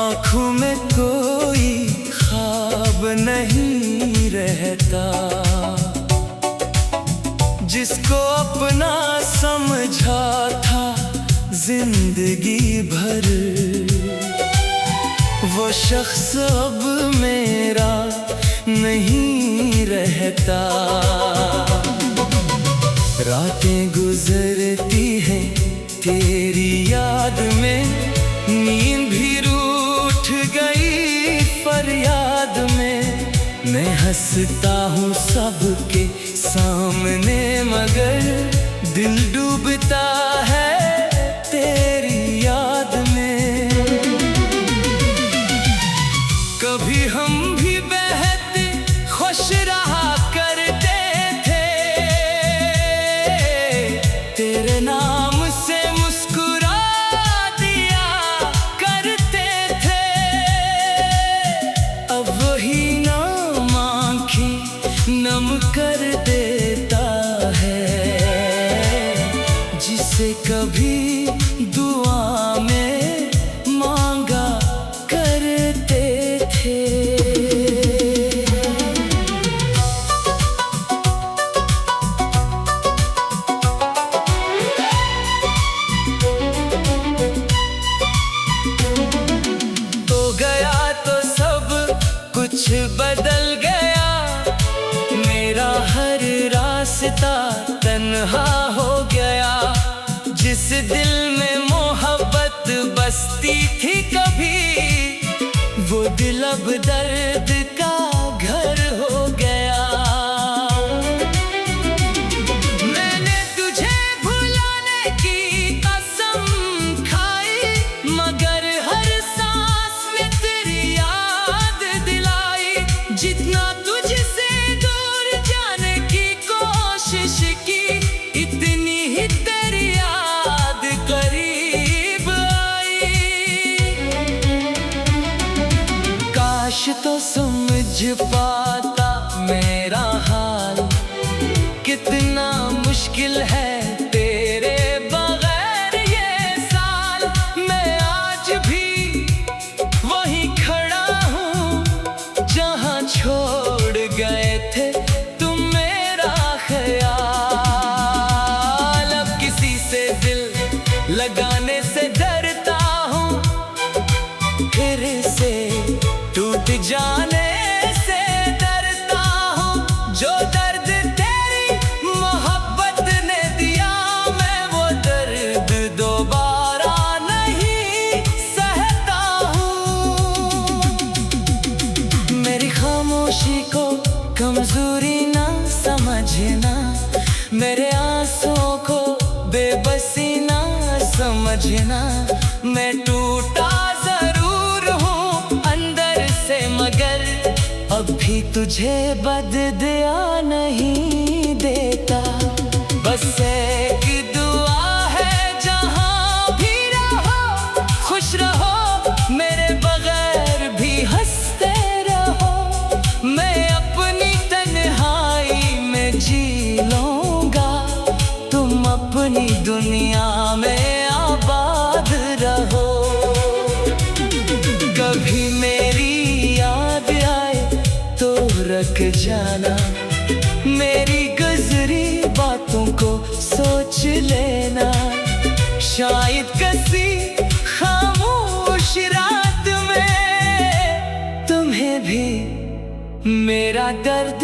आँखों में कोई ख्वाब नहीं रहता, जिसको अपना समझा था जिंदगी भर, वो शख्स अब मेरा नहीं रहता। रातें गुजरती हैं तेरी याद में, नींद भी रूठ गई फरियाद में। मैं हंसता हूँ सबके सामने मगर दिल डूबता है तेरी याद में। कभी हम भी बहते खुश रहा करते थे, तेरे नाम से मुस्कुरा दिया करते थे। अब वही नाम आँखें नम कर देता है, जिसे कभी दुआ में मांगा करते थे। कुछ बदल गया, मेरा हर रास्ता तन्हा हो गया। जिस दिल में मोहब्बत बसती थी कभी, वो दिल अब दर्द का घर हो गया। मैंने तुझे भुलाने की कसम खाई, मगर हर सांस में तेरी याद दिलाई। जितना तुझसे दूर जाने की कोशिश की, इतनी ही तेरी याद करीब आई। काश तो समझ पाता मेरा हाल, कितना मुश्किल है तेरे बगैर ये साल। मैं आज भी वहीं खड़ा हूँ जहाँ छोड़ गए थे तुम मेरा ख्याल। अब किसी से दिल लगाने से डरता हूँ, फिर से टूट जाने से डरता हूँ। जो दर्द तेरी मोहब्बत ने दिया, मैं वो दर्द दोबारा नहीं सहता हूँ। मेरी खामोशी को कमजोरी ना समझना, मेरे आंसुओं को बेबसी ना समझना। मैं टूटा जरूर हूँ अंदर से, मगर अब भी तुझे बददुआ नहीं देता। बस एक दुआ है जहाँ भी रहो खुश रहो, मेरे बगैर भी हंसते रहो। मैं अपनी तन्हाई में जी लूँगा, तुम अपनी दुनिया में आबाद रहो। कभी मेरी याद आए तो रख जाना, मेरी गुजरी बातों को सोच लेना। शायद किसी खामोश रात में तुम्हें भी मेरा दर्द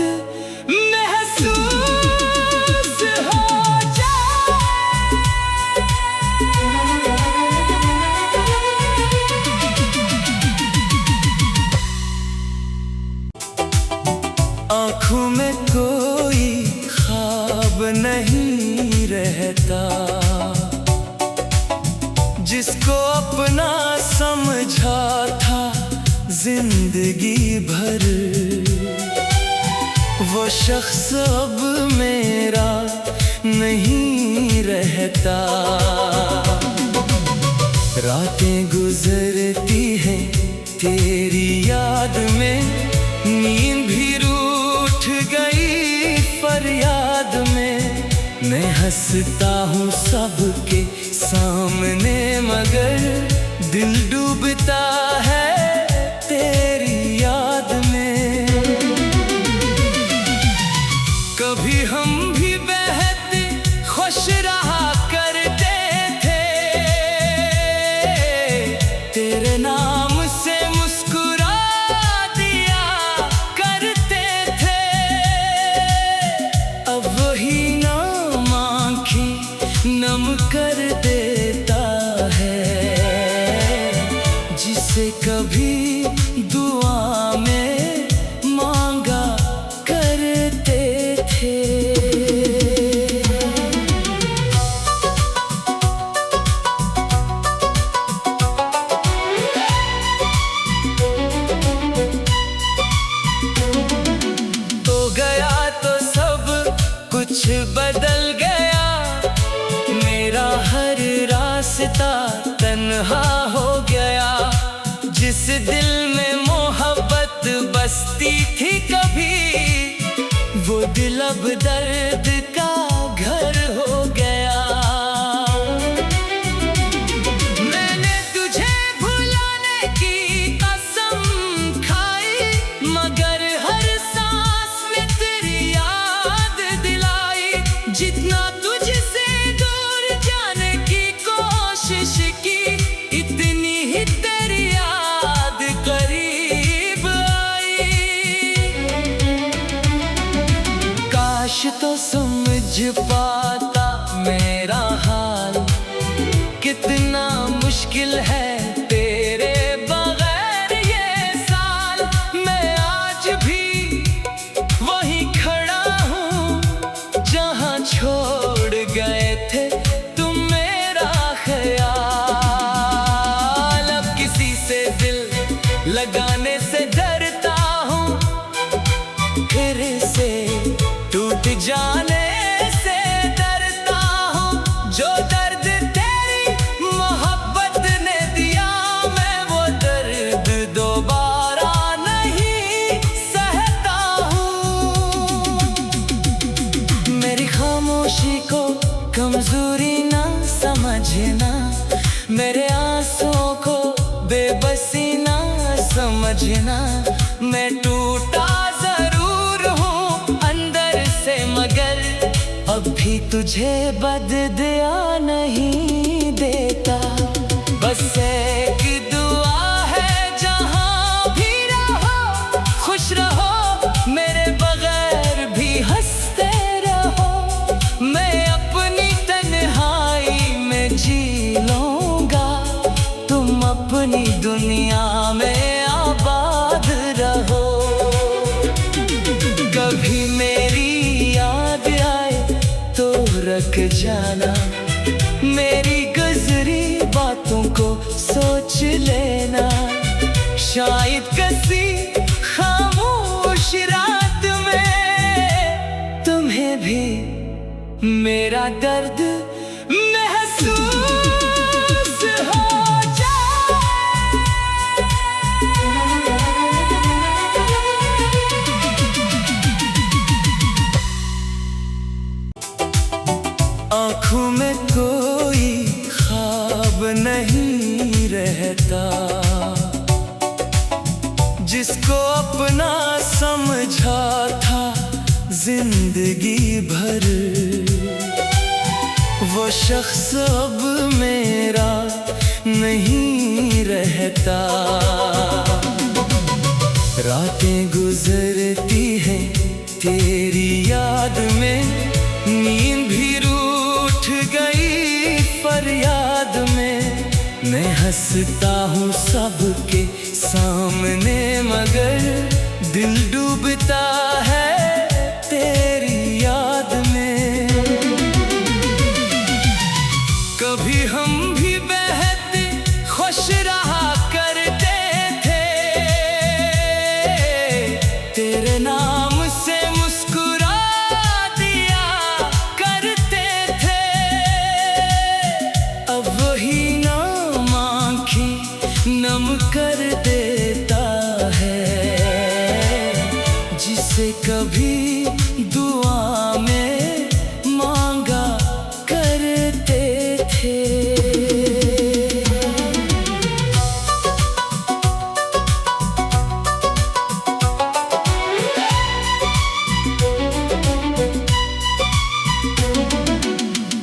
महसूस हो जाए। आँखों में कोई ख्वाब नहीं रहता, जिसको अपना समझा था जिंदगी भर, वो शख्स अब मेरा नहीं रहता। रातें गुजरती हैं तेरी याद में, नींद भी रूठ गई फरियाद में। मैं हंसता हूँ सबके सामने, मगर दिल डूबता है जिसे कभी दुआ में मांगा करते थे। तो गया तो सब कुछ बदल गया, मेरा हर रास्ता तन्हा हो गया। जिस दिल में मोहब्बत बसती थी कभी, वो दिल अब दर्द का घर हो गया। मैंने तुझे भुलाने की कसम खाई, मगर हर सांस में तेरी याद दिलाई। जितना तुझसे दूर जाने की कोशिश की, इतनी ही तेरी याद करीब आई। काश तो समझ पाता मेरा हाल, कितना मुश्किल है तेरे बगैर ये साल। मैं आज भी वहीं खड़ा हूँ जहाँ छोड़ गए थे तुम मेरा ख्याल। अब किसी से दिल लगाने से डरता हूँ, फिर से टूट जाने से डरता हूँ। जो दर्द तेरी मोहब्बत ने दिया, मैं वो दर्द दोबारा नहीं सहता हूँ। मेरी खामोशी को कमजोरी ना समझना, मेरे आंसुओं को बेबसी ना समझना। मैं टूटा जरूर हूँ अंदर से, मगर अब भी तुझे बददिया नहीं देता। बस एक दुआ है जहाँ भी रहो खुश रहो, मेरे बगैर भी हंसते रहो। मैं अपनी तन्हाई में जी लूँगा, तुम अपनी दुनिया में आबाद रहो। कभी मेरी याद आए तो रख जाना, मेरी गुजरी बातों को सोच लेना। शायद किसी खामोश रात में तुम्हें भी मेरा दर्द महसूस हो जाए। आँखों में कोई ख्वाब नहीं रहता, जिसको अपना समझा था जिंदगी भर, वो शख्स अब मेरा नहीं रहता। रातें गुजरती हैं तेरी याद में, नींद भी रूठ गई फरियाद में। मैं हंसता हूँ सबके सामने, मगर दिल डूबता है तेरी याद में। कभी हम भी बहते खुश रहा करते थे, तेरे नाम से मुस्कुरा दिया करते थे। अब वही नाम आँखें नम कर देता है, जिसे कभी दुआ में मांगा करते थे।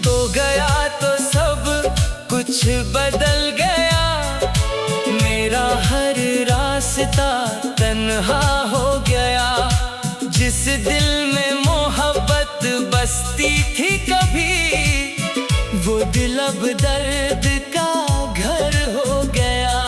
तो गया तो सब कुछ बदल गया, मेरा हर रास्ता तन्हा हो गया। जिस दिल में मोहब्बत बसती थी कभी, वो दिल अब दर्द का घर हो गया।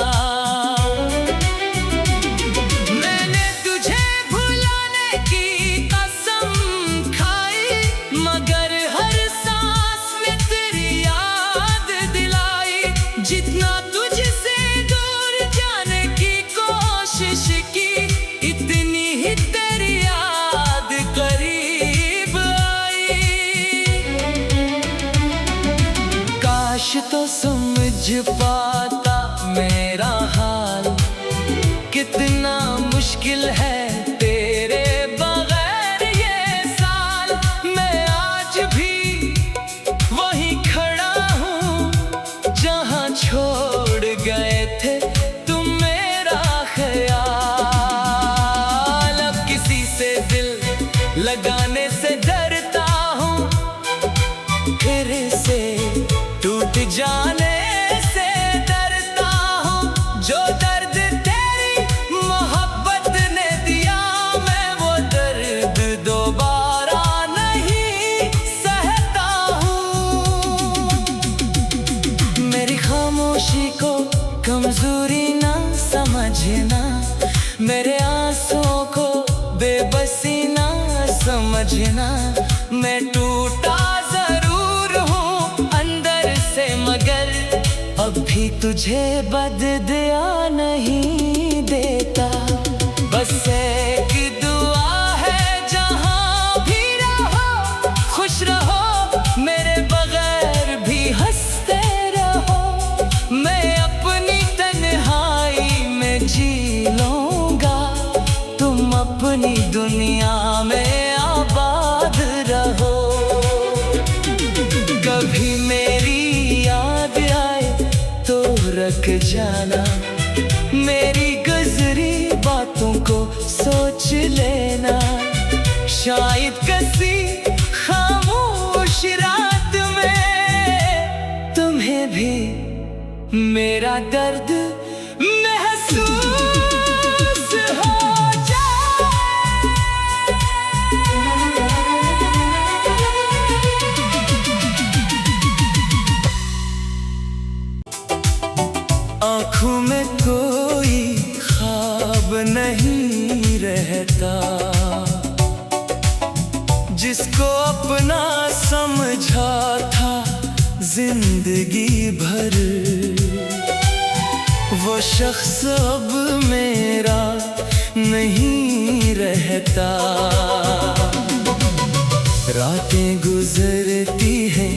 पाता मेरा हाल। कितना मुश्किल है तेरे बगैर ये साल। मैं आज भी वहीं खड़ा हूँ जहाँ छोड़ गए थे तुम मेरा ख्याल। अब किसी से दिल लगाने से डरता हूँ, फिर से टूट जाने से डरता हूँ। जो दर्द तेरी मोहब्बत ने दिया, मैं वो दर्द दोबारा नहीं सहता हूँ। मेरी खामोशी को कमजोरी ना समझना, मेरे आंसुओं को बेबसी ना समझना। मैं टूटा जरूर हूँ अंदर से, मगर अब भी तुझे बददुआ नहीं देता। बस एक दुआ है जहाँ भी रहो खुश रहो, मेरे बगैर भी हंसते रहो। मैं अपनी तन्हाई में जी लूँगा, तुम अपनी दुनिया में आबाद रहो। कभी मेरी याद आए तो रख जाना, मेरी गुजरी बातों को सोच लेना। शायद किसी खामोश रात में तुम्हें भी मेरा दर्द महसूस हो जाए। आँखों में कोई ख्वाब नहीं रहता, जिसको अपना समझा था जिंदगी भर, वो शख्स अब मेरा नहीं रहता। रातें गुजरती हैं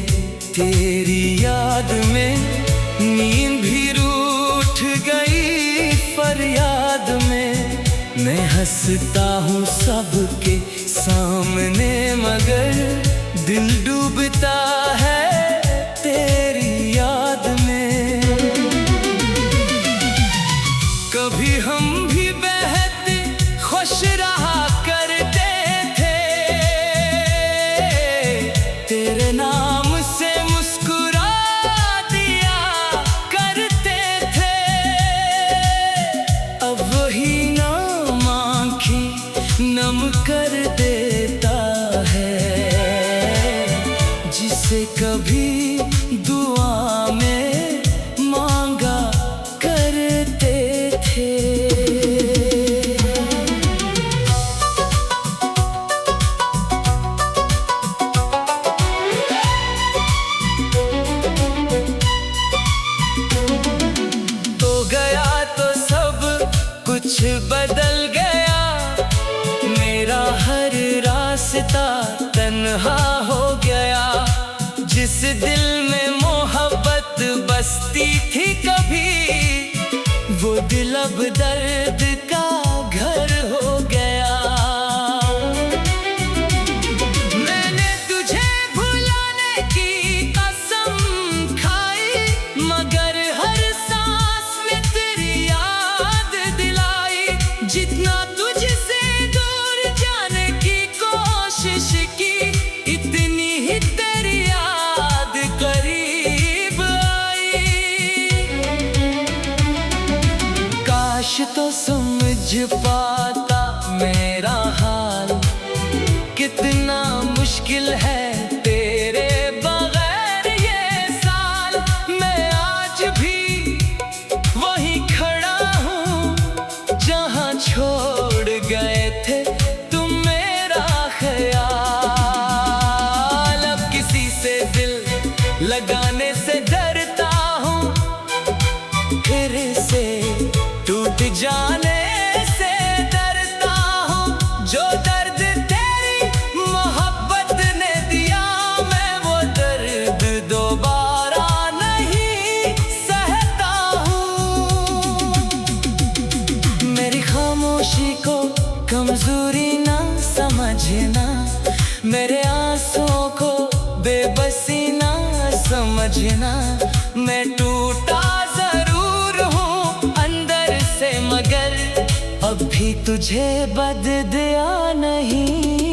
तेरी याद में, नींद भी रूठ गई फरियाद में। मैं हंसता हूँ सबके सामने, मगर दिल डूबता है तेरी याद में। कभी हम भी बहते खुश रहा करते थे, तेरे नाम से मुस्कुरा दिया करते थे। अब वही नाम आँखें नम कर देता है, जिसे कभी दुआ में मांगा करते थे। तो गया तो सब कुछ बदल गया, मेरा हर रास्ता तन्हा हो गया। जिस दिल में मोहब्बत बसती थी कभी, वो दिल अब दर्द का घर हो गया। मैंने तुझे भुलाने की कसम खाई, मगर हर सांस में तेरी याद दिलाई। जितना तुझसे दूर जाने की कोशिश की, इतनी ही तेरी याद करीब आई। काश तो समझ पाता मेरा हाल, कितना मुश्किल है तेरे बगैर ये साल। मैं आज भी वहीं खड़ा हूँ जहाँ छोड़ गए थे तुम मेरा ख्याल। अब किसी से दिल लगाने से डरता हूँ, फिर से टूट जाने से मेरे आंसुओं को बेबसी ना समझना। मैं टूटा जरूर हूँ अंदर से, मगर अब भी तुझे बददिया नहीं।